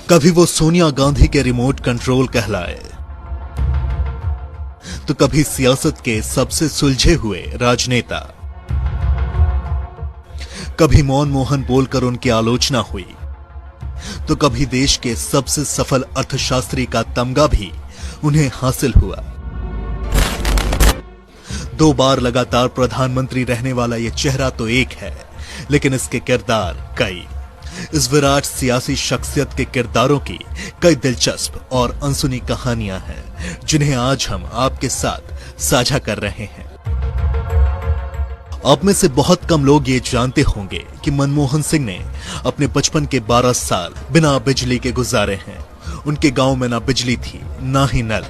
कभी वो सोनिया गांधी के रिमोट कंट्रोल कहलाए, तो कभी सियासत के सबसे सुलझे हुए राजनेता। कभी मनमोहन बोलकर उनकी आलोचना हुई, तो कभी देश के सबसे सफल अर्थशास्त्री का तमगा भी उन्हें हासिल हुआ। 2 बार लगातार प्रधानमंत्री रहने वाला यह चेहरा तो एक है, लेकिन इसके किरदार कई। इस विराट सियासी शख्सियत के किरदारों की कई दिलचस्प और अनसुनी कहानियां हैं, जिन्हें आज हम आपके साथ साझा कर रहे हैं। आप में से बहुत कम लोग ये जानते होंगे कि मनमोहन सिंह ने अपने बचपन के 12 साल बिना बिजली के गुजारे हैं। उनके गांव में ना बिजली थी, ना ही नल,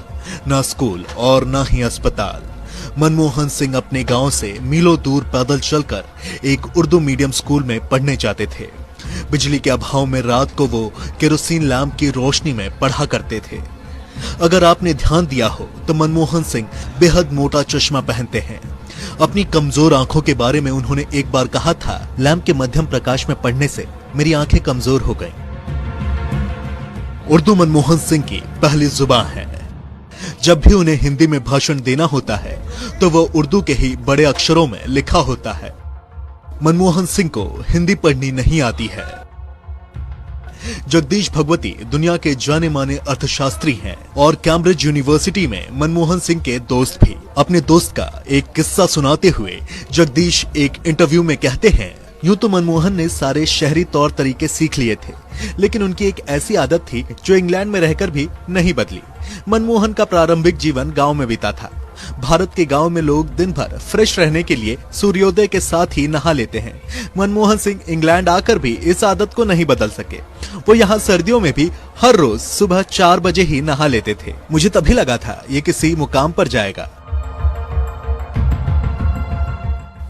ना स्कूल और ना ही अस्पताल। मनमोहन सिंह अपने गांव से मीलों दूर पैदल चलकर एक उर्दू मीडियम स्कूल में पढ़ने जाते थे। बिजली के अभाव में रात को वो केरोसिन लैंप की रोशनी में पढ़ा करते थे। अगर आपने ध्यान दिया हो तो मनमोहन सिंह बेहद मोटा चश्मा पहनते हैं। अपनी कमजोर आंखों के बारे में उन्होंने एक बार कहा था, लैंप के मध्यम प्रकाश में पढ़ने से मेरी आंखें कमजोर हो गईं। उर्दू मनमोहन सिंह की पहली जुबान है। जब भी उन्हें हिंदी में भाषण देना होता है तो वह उर्दू के ही बड़े अक्षरों में लिखा होता है। मनमोहन सिंह को हिंदी पढ़नी नहीं आती है। जगदीश भगवती दुनिया के जाने माने अर्थशास्त्री हैं और कैम्ब्रिज यूनिवर्सिटी में मनमोहन सिंह के दोस्त भी। अपने दोस्त का एक किस्सा सुनाते हुए जगदीश एक इंटरव्यू में कहते हैं, यूं तो मनमोहन ने सारे शहरी तौर तरीके सीख लिए थे, लेकिन उनकी एक ऐसी आदत थी जो इंग्लैंड में रहकर भी नहीं बदली। मनमोहन का प्रारंभिक जीवन गांव में बीता था। भारत के गांव में लोग दिन भर फ्रेश रहने के लिए सूर्योदय के साथ ही नहा लेते हैं। मनमोहन सिंह इंग्लैंड आकर भी इस आदत को नहीं बदल सके। वो यहाँ सर्दियों में भी हर रोज सुबह 4 बजे ही नहा लेते थे। मुझे तभी लगा था ये किसी मुकाम पर जाएगा।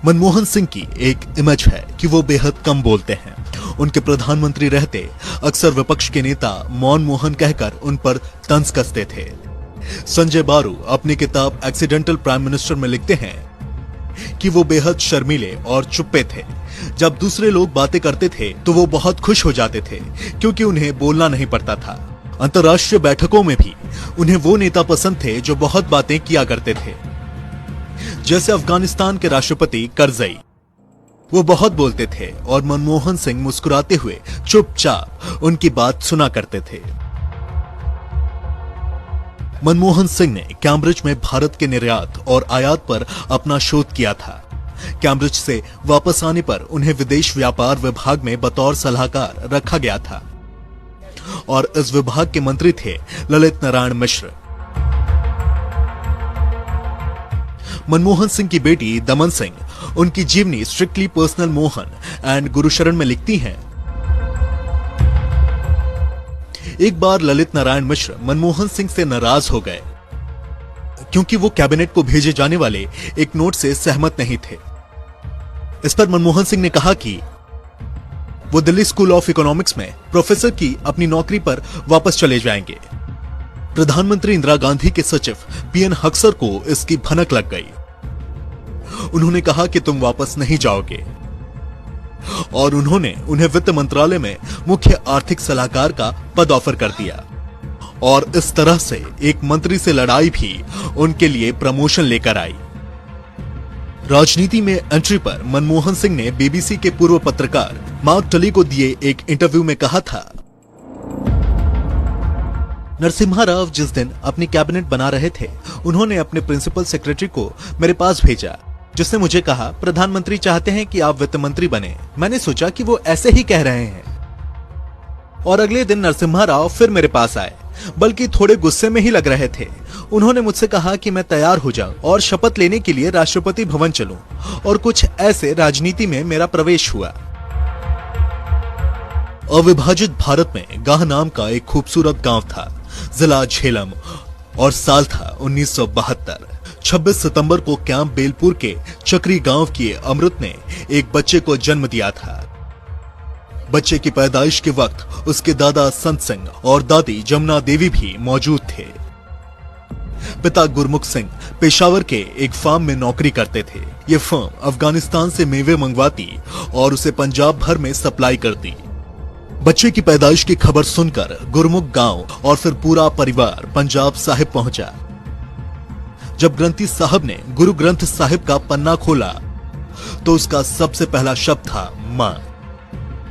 मनमोहन सिंह की एक इमेज है कि वो बेहद कम बोलते हैं। उनके प्रधानमंत्री रहते अक्सर विपक्ष के नेता मनमोहन कहकर उन पर तंज कसते थे। संजय बारू अपनी किताब एक्सीडेंटल प्राइम मिनिस्टर में लिखते हैं कि वो बेहद शर्मीले और चुप्पे थे। जब दूसरे लोग बातें करते थे तो वो बहुत खुश हो जाते थे, क्योंकि उन्हें बोलना नहीं पड़ता था। अंतर्राष्ट्रीय बैठकों में भी उन्हें वो नेता पसंद थे जो बहुत बातें किया करते थे, जैसे अफगानिस्तान के राष्ट्रपति करजई। वो बहुत बोलते थे और मनमोहन सिंह मुस्कुराते हुए चुपचाप उनकी बात सुना करते थे। मनमोहन सिंह ने कैम्ब्रिज में भारत के निर्यात और आयात पर अपना शोध किया था। कैम्ब्रिज से वापस आने पर उन्हें विदेश व्यापार विभाग में बतौर सलाहकार रखा गया था और इस विभाग के मंत्री थे ललित नारायण मिश्र। मनमोहन सिंह की बेटी दमन सिंह उनकी जीवनी strictly personal Mohan and Gursharan में लिखती हैं, एक बार ललित नारायण मिश्र मनमोहन सिंह से नाराज हो गए क्योंकि वो कैबिनेट को भेजे जाने वाले एक नोट से सहमत नहीं थे। इस पर मनमोहन सिंह ने कहा कि वो दिल्ली स्कूल ऑफ इकोनॉमिक्स में प्रोफेसर की अपनी नौकरी पर वापस चले जाएंगे। प्रधानमंत्री इंदिरा गांधी के सचिव पीएन हक्सर को इसकी भनक लग गई। उन्होंने कहा कि तुम वापस नहीं जाओगे और उन्होंने उन्हें वित्त मंत्रालय में मुख्य आर्थिक सलाहकार का पद ऑफर कर दिया और इस तरह से एक मंत्री से लड़ाई भी उनके लिए प्रमोशन लेकर आई। राजनीति में एंट्री पर मनमोहन सिंह ने बीबीसी के पूर्व पत्रकार मार्क टली को दिए एक इंटरव्यू में कहा था, नरसिम्हा राव जिस दिन अपनी कैबिनेट बना रहे थे, उन्होंने अपने प्रिंसिपल सेक्रेटरी को मेरे पास भेजा, जिसने मुझे कहा प्रधानमंत्री चाहते हैं कि आप वित्त मंत्री बने। मैंने सोचा कि वो ऐसे ही कह रहे हैं और अगले दिन नरसिम्हा राव फिर मेरे पास आए, बल्कि थोड़े गुस्से में ही लग रहे थे। उन्होंने मुझसे कहा कि मैं तैयार हो जाऊं और शपथ लेने के लिए राष्ट्रपति भवन चलूं, और कुछ ऐसे राजनीति में मेरा प्रवेश हुआ। अविभाजित भारत में गाह नाम का एक खूबसूरत गांव था। जिला झेलम और साल था 1972। 26 सितंबर को कैंप बेलपुर के चक्री गांव के अमृत ने एक बच्चे को जन्म दिया था। बच्चे की पैदाइश के वक्त उसके दादा संत सिंह और दादी जमुना देवी भी मौजूद थे। पिता गुरमुख सिंह पेशावर के एक फार्म में नौकरी करते थे। ये फर्म अफगानिस्तान से मेवे मंगवाती और उसे पंजाब भर में सप्लाई करती। बच्चे की पैदाइश की खबर सुनकर गुरमुख गांव और फिर पूरा परिवार पंजाब साहिब पहुंचा। जब ग्रंथी साहब ने गुरु ग्रंथ साहिब का पन्ना खोला तो उसका सबसे पहला शब्द था मां,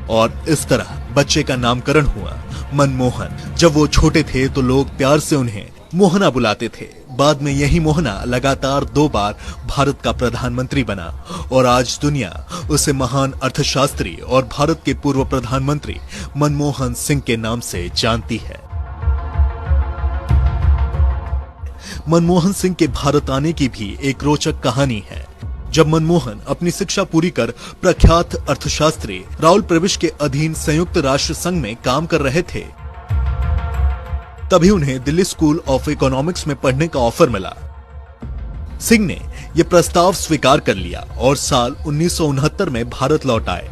और इस तरह बच्चे का नामकरण हुआ मनमोहन। जब वो छोटे थे तो लोग प्यार से उन्हें मोहना बुलाते थे। बाद में यही मोहना लगातार 2 बार भारत का प्रधानमंत्री बना और आज दुनिया उसे महान अर्थशास्त्री और भारत के पूर्व प्रधानमंत्री मनमोहन सिंह के नाम से जानती है। मनमोहन सिंह के भारत आने की भी एक रोचक कहानी है। जब मनमोहन अपनी शिक्षा पूरी कर प्रख्यात अर्थशास्त्री राहुल प्रविश के अधीन संयुक्त राष्ट्र संघ में काम कर रहे थे, तभी उन्हें दिल्ली स्कूल ऑफ इकोनॉमिक्स में पढ़ने का ऑफर मिला। सिंह ने यह प्रस्ताव स्वीकार कर लिया और साल 1969 में भारत लौट आए।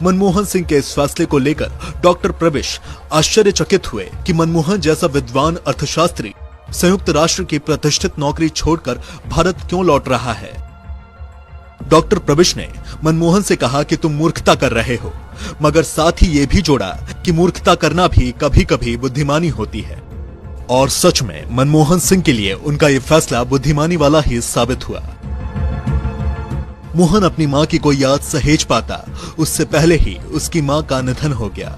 मनमोहन सिंह के इस फैसले को लेकर डॉक्टर प्रविश आश्चर्यचकित हुए कि मनमोहन जैसा विद्वान अर्थशास्त्री संयुक्त राष्ट्र की प्रतिष्ठित नौकरी छोड़कर भारत क्यों लौट रहा है। डॉक्टर प्रविश ने मनमोहन से कहा कि तुम मूर्खता कर रहे हो, मगर साथ ही ये भी जोड़ा कि मूर्खता करना भी कभी कभी बुद्धिमानी होती है। और सच में मनमोहन सिंह के लिए उनका यह फैसला बुद्धिमानी वाला ही साबित हुआ। मोहन अपनी मां की कोई याद सहेज पाता उससे पहले ही उसकी मां का निधन हो गया।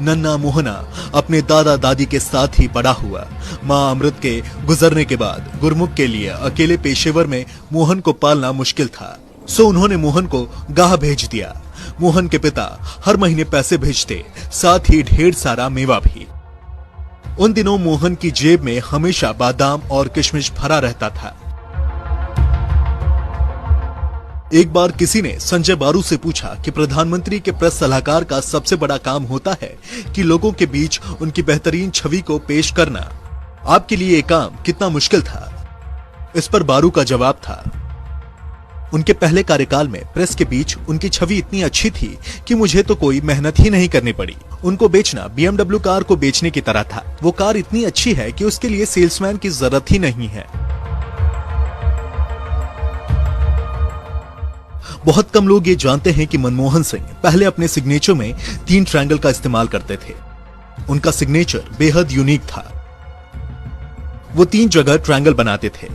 नन्ना मोहना अपने दादा दादी के साथ ही बड़ा हुआ। मां अमृत के गुजरने के बाद गुरमुख के लिए अकेले पेशेवर में मोहन को पालना मुश्किल था, सो उन्होंने मोहन को गाह भेज दिया। मोहन के पिता हर महीने पैसे भेजते, साथ ही ढेर सारा मेवा भी। उन दिनों मोहन की जेब में हमेशा बादाम और किशमिश भरा रहता था। एक बार किसी ने संजय बारू से पूछा कि प्रधानमंत्री के प्रेस सलाहकार का सबसे बड़ा काम होता है कि लोगों के बीच उनकी बेहतरीन छवि को पेश करना। आपके लिए ये काम कितना मुश्किल था? इस पर बारू का जवाब था, उनके पहले कार्यकाल में प्रेस के बीच उनकी छवि इतनी अच्छी थी कि मुझे तो कोई मेहनत ही नहीं करनी पड़ी। उनको बेचना BMW कार को बेचने की तरह था। वो कार इतनी अच्छी है कि उसके लिए सेल्समैन की जरूरत ही नहीं है। बहुत कम लोग ये जानते हैं कि मनमोहन सिंह पहले अपने सिग्नेचर में 3 ट्रायंगल का इस्तेमाल करते थे। उनका सिग्नेचर बेहद यूनिक था। वो 3 जगह ट्रायंगल बनाते थे।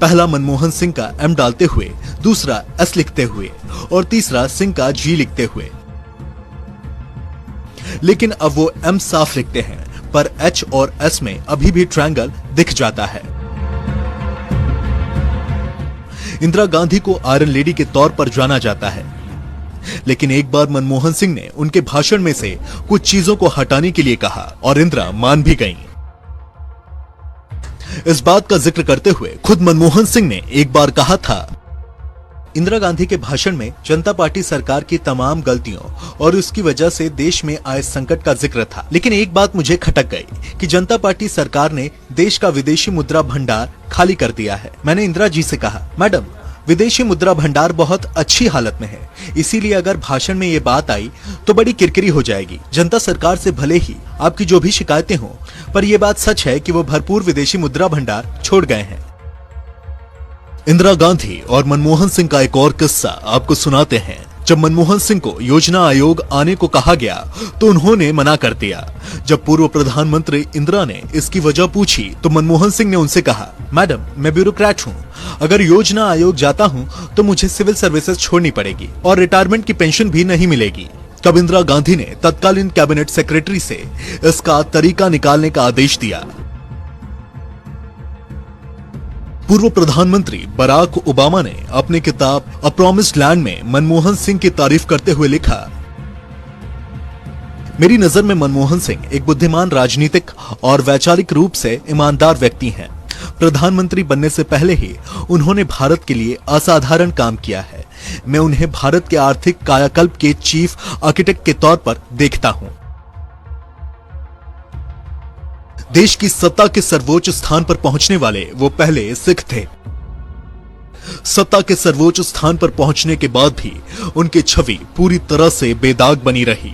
पहला मनमोहन सिंह का M डालते हुए, दूसरा S लिखते हुए और तीसरा सिंह का G लिखते हुए। लेकिन अब वो M साफ लिखते हैं, पर H और S में अभी भी ट्रायंगल दिख जाता है। इंदिरा गांधी को आयरन लेडी के तौर पर जाना जाता है, लेकिन एक बार मनमोहन सिंह ने उनके भाषण में से कुछ चीजों को हटाने के लिए कहा और इंदिरा मान भी गईं। इस बात का जिक्र करते हुए खुद मनमोहन सिंह ने एक बार कहा था, इंदिरा गांधी के भाषण में जनता पार्टी सरकार की तमाम गलतियों और उसकी वजह से देश में आए संकट का जिक्र था, लेकिन एक बात मुझे खटक गई कि जनता पार्टी सरकार ने देश का विदेशी मुद्रा भंडार खाली कर दिया है। मैंने इंदिरा जी से कहा, मैडम, विदेशी मुद्रा भंडार बहुत अच्छी हालत में है, इसीलिए अगर भाषण में ये बात आई तो बड़ी किरकिरी हो जाएगी। जनता सरकार से भले ही आपकी जो भी शिकायतें हों, पर यह बात सच है कि वो भरपूर विदेशी मुद्रा भंडार छोड़ गए हैं। इंदिरा गांधी और मनमोहन सिंह का एक और किस्सा आपको सुनाते हैं। जब मनमोहन सिंह को योजना आयोग आने को कहा गया तो उन्होंने मना कर दिया। जब पूर्व प्रधानमंत्री इंदिरा ने इसकी वजह पूछी तो मनमोहन सिंह ने उनसे कहा, मैडम, मैं ब्यूरोक्रेट हूँ, अगर योजना आयोग जाता हूँ तो मुझे सिविल सर्विसेज छोड़नी पड़ेगी और रिटायरमेंट की पेंशन भी नहीं मिलेगी। तब इंदिरा गांधी ने तत्कालीन कैबिनेट सेक्रेटरी से इसका तरीका निकालने का आदेश दिया। पूर्व प्रधानमंत्री बराक ओबामा ने अपनी किताब अ प्रॉमिस्ड लैंड में मनमोहन सिंह की तारीफ करते हुए लिखा, मेरी नजर में मनमोहन सिंह एक बुद्धिमान राजनीतिक और वैचारिक रूप से ईमानदार व्यक्ति हैं। प्रधानमंत्री बनने से पहले ही उन्होंने भारत के लिए असाधारण काम किया है। मैं उन्हें भारत के आर्थिक कायाकल्प के चीफ आर्किटेक्ट के तौर पर देखता हूं। देश की सत्ता के सर्वोच्च स्थान पर पहुंचने वाले वो पहले सिख थे। सत्ता के सर्वोच्च स्थान पर पहुंचने के बाद भी उनकी छवि पूरी तरह से बेदाग बनी रही।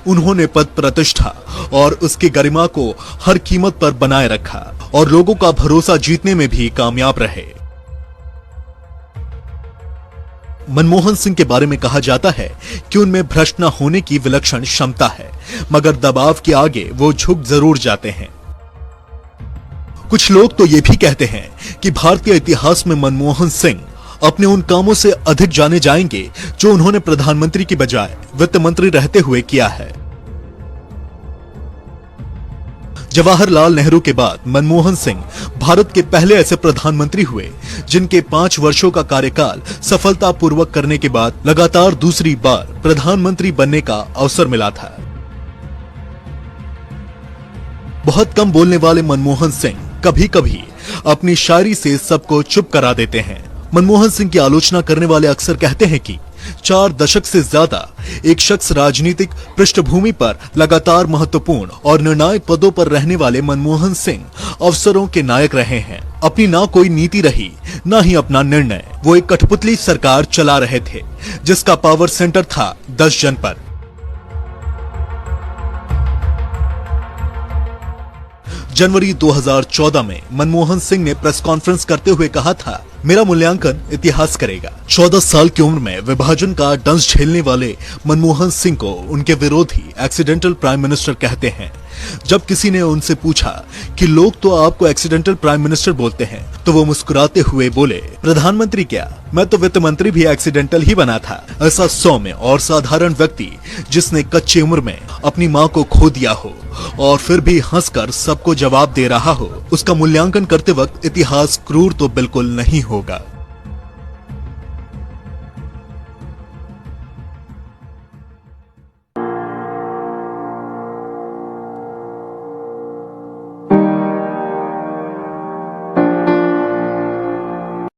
उन्होंने पद प्रतिष्ठा और उसकी गरिमा को हर कीमत पर बनाए रखा और लोगों का भरोसा जीतने में भी कामयाब रहे। मनमोहन सिंह के बारे में कहा जाता है कि उनमें भ्रष्ट न होने की विलक्षण क्षमता है, मगर दबाव के आगे वो झुक जरूर जाते हैं। कुछ लोग तो ये भी कहते हैं कि भारतीय इतिहास में मनमोहन सिंह अपने उन कामों से अधिक जाने जाएंगे जो उन्होंने प्रधानमंत्री की बजाय वित्त मंत्री रहते हुए किया है। जवाहरलाल नेहरू के बाद मनमोहन सिंह भारत के पहले ऐसे प्रधानमंत्री हुए जिनके 5 वर्षों का कार्यकाल सफलतापूर्वक करने के बाद लगातार दूसरी बार प्रधानमंत्री बनने का अवसर मिला था। बहुत कम बोलने वाले मनमोहन सिंह कभी कभी अपनी शायरी से सबको चुप करा देते हैं। मनमोहन सिंह की आलोचना करने वाले अक्सर कहते हैं कि 4 दशक से ज्यादा एक शख्स राजनीतिक पृष्ठभूमि पर लगातार महत्वपूर्ण और निर्णायक पदों पर रहने वाले मनमोहन सिंह अवसरों के नायक रहे हैं। अपनी ना कोई नीति रही, ना ही अपना निर्णय। वो एक कठपुतली सरकार चला रहे थे जिसका पावर सेंटर था 10 जन पर। जनवरी 2014 में मनमोहन सिंह ने प्रेस कॉन्फ्रेंस करते हुए कहा था, मेरा मूल्यांकन इतिहास करेगा। 14 साल की उम्र में विभाजन का डंस झेलने वाले मनमोहन सिंह को उनके विरोधी एक्सीडेंटल प्राइम मिनिस्टर कहते हैं। जब किसी ने उनसे पूछा कि लोग तो आपको एक्सीडेंटल प्राइम मिनिस्टर बोलते हैं, तो वो मुस्कुराते हुए बोले, प्रधानमंत्री क्या, मैं तो वित्त मंत्री भी एक्सीडेंटल ही बना था। ऐसा सौम्य और साधारण व्यक्ति जिसने कच्ची उम्र में अपनी माँ को खो दिया हो और फिर भी हंसकर सबको जवाब दे रहा हो, उसका मूल्यांकन करते वक्त इतिहास क्रूर तो बिल्कुल नहीं होगा।